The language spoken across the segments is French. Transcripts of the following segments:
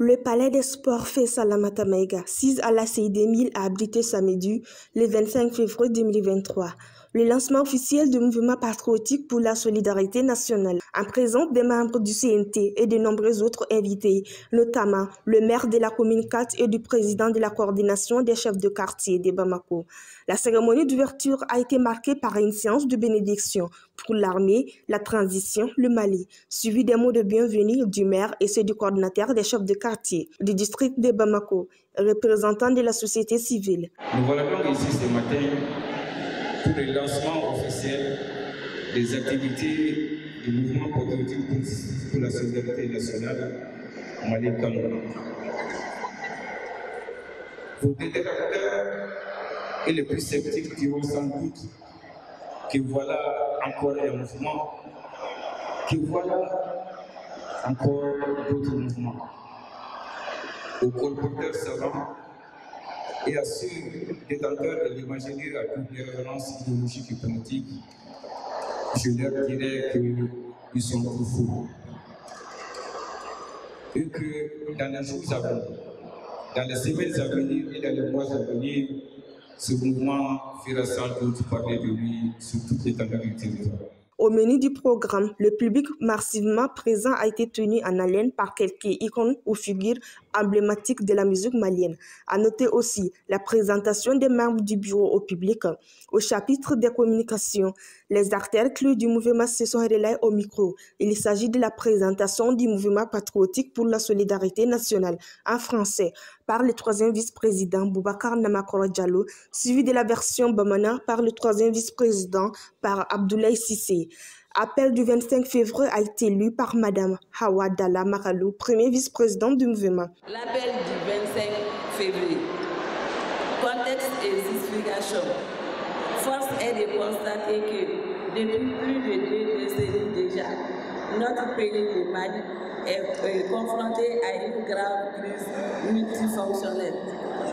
Le Palais des Sports fait Salamata Maïga, 6 à la CID1000 a abrité samedi, le 25 février 2023. Le lancement officiel du mouvement patriotique pour la solidarité nationale, en présence des membres du CNT et de nombreux autres invités, notamment le maire de la commune 4 et du président de la coordination des chefs de quartier de Bamako. La cérémonie d'ouverture a été marquée par une séance de bénédiction pour l'armée, la transition, le Mali, suivi des mots de bienvenue du maire et ceux du coordinateur des chefs de quartier du district de Bamako, représentant de la société civile. Nous voilà donc ici ce matin pour le lancement officiel des activités du mouvement patriotique pour la solidarité nationale Mali-Cameroun. Vos détracteurs et les plus sceptiques diront sans doute que voilà encore un mouvement, que voilà encore d'autres mouvements. Aux colporteurs savants et à ceux détenteurs de l'imaginaire à toutes les références idéologiques et politiques, je leur dirais qu'ils sont trop fous. Et que dans les jours à venir, dans les semaines à venir et dans les mois à venir, ce mouvement fera sans doute parler de lui sur toute l'étendue du territoire. Au menu du programme, le public massivement présent a été tenu en haleine par quelques icônes ou figures emblématiques de la musique malienne. À noter aussi la présentation des membres du bureau au public. Au chapitre des communications, les acteurs clés du mouvement se sont relayés au micro. Il s'agit de la présentation du mouvement patriotique pour la solidarité nationale en français par le troisième vice-président Boubacar Namakoro Diallo, suivi de la version Bamana par le troisième vice-président par Abdoulaye Sissé. Appel du 25 février a été lu par Madame Hawa Dalla Makalou, premier vice-président du mouvement. L'appel du 25 février. Contexte et justification. Force est de constater que depuis plus de 2 décennies déjà, notre pays de Mali est confronté à une grave crise multifonctionnelle.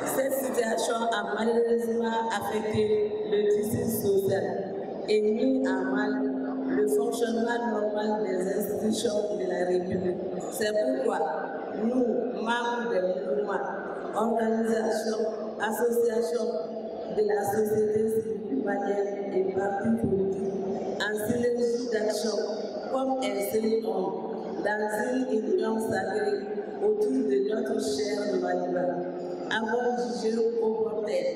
Cette situation a malheureusement affecté le tissu social et mis en mal le fonctionnement normal des institutions de la République. C'est pourquoi nous, membres des mouvements, organisations, associations de la société civile malienne et partis politiques, en synergie d'action, comme enseignons dans une union sacrée autour de notre cher Maliba, avons jugé opportun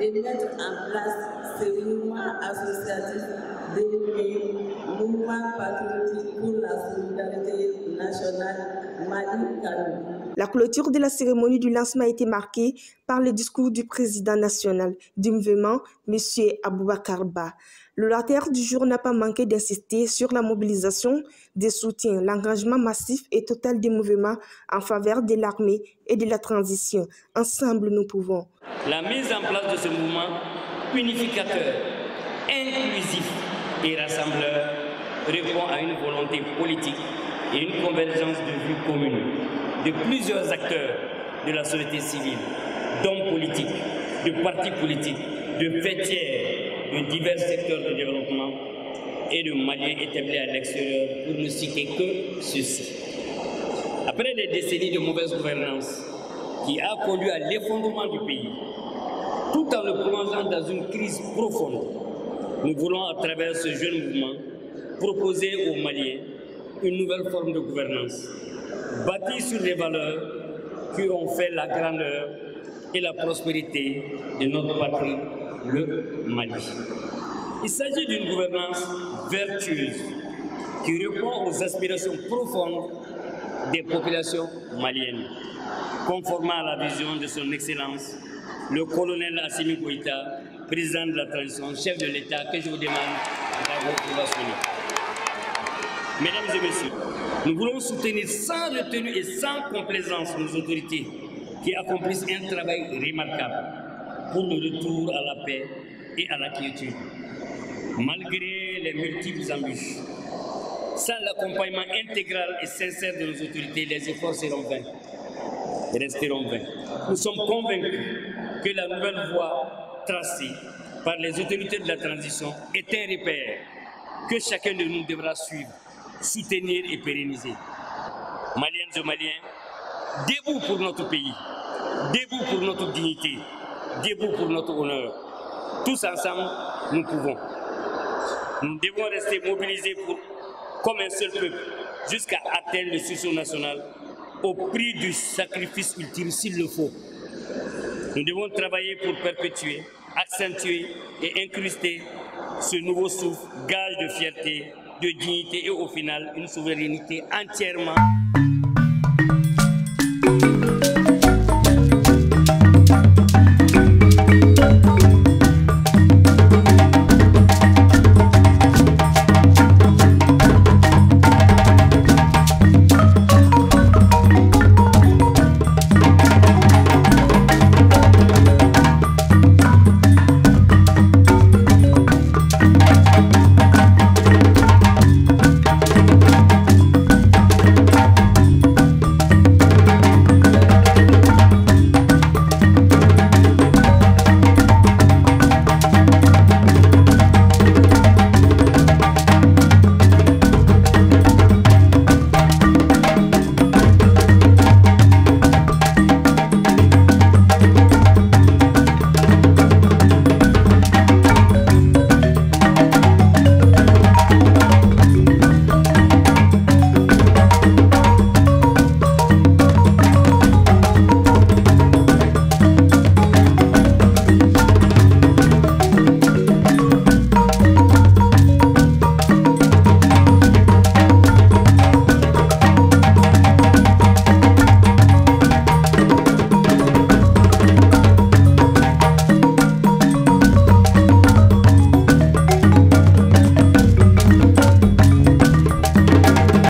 de mettre en place ce mouvement associatif dénommé Mouvement patriotique pour la solidarité nationale Mali-Cameroun. La clôture de la cérémonie du lancement a été marquée par le discours du président national du mouvement, M. Aboubakar Ba. L'orateur du jour n'a pas manqué d'insister sur la mobilisation des soutiens, l'engagement massif et total du mouvement en faveur de l'armée et de la transition. Ensemble, nous pouvons. La mise en place de ce mouvement unificateur, inclusif et rassembleur répond à une volonté politique et une convergence de vues communes de plusieurs acteurs de la société civile, d'hommes politiques, de partis politiques, de fêtières de divers secteurs de développement et de Maliens établis à l'extérieur, pour ne citer que ceci. Après des décennies de mauvaise gouvernance qui a conduit à l'effondrement du pays, tout en le plongeant dans une crise profonde, nous voulons à travers ce jeune mouvement proposer aux Maliens une nouvelle forme de gouvernance, bâtie sur les valeurs qui ont fait la grandeur et la prospérité de notre patrie, le Mali. Il s'agit d'une gouvernance vertueuse qui répond aux aspirations profondes des populations maliennes, conformément à la vision de son Excellence, le colonel Assimi Goïta, président de la transition, chef de l'État, que je vous demande d'avoir soutenir. Mesdames et messieurs, nous voulons soutenir sans retenue et sans complaisance nos autorités qui accomplissent un travail remarquable pour le retour à la paix et à la quiétude. Malgré les multiples embûches, sans l'accompagnement intégral et sincère de nos autorités, les efforts seront vains et resteront vains. Nous sommes convaincus que la nouvelle voie tracée par les autorités de la transition est un repère que chacun de nous devra suivre, soutenir et pérenniser. Maliennes et Maliens, debout pour notre pays, debout pour notre dignité, debout pour notre honneur. Tous ensemble, nous pouvons. Nous devons rester mobilisés comme un seul peuple jusqu'à atteindre le sursaut national au prix du sacrifice ultime s'il le faut. Nous devons travailler pour perpétuer, accentuer et incruster ce nouveau souffle, gage de fierté, de dignité et au final une souveraineté entièrement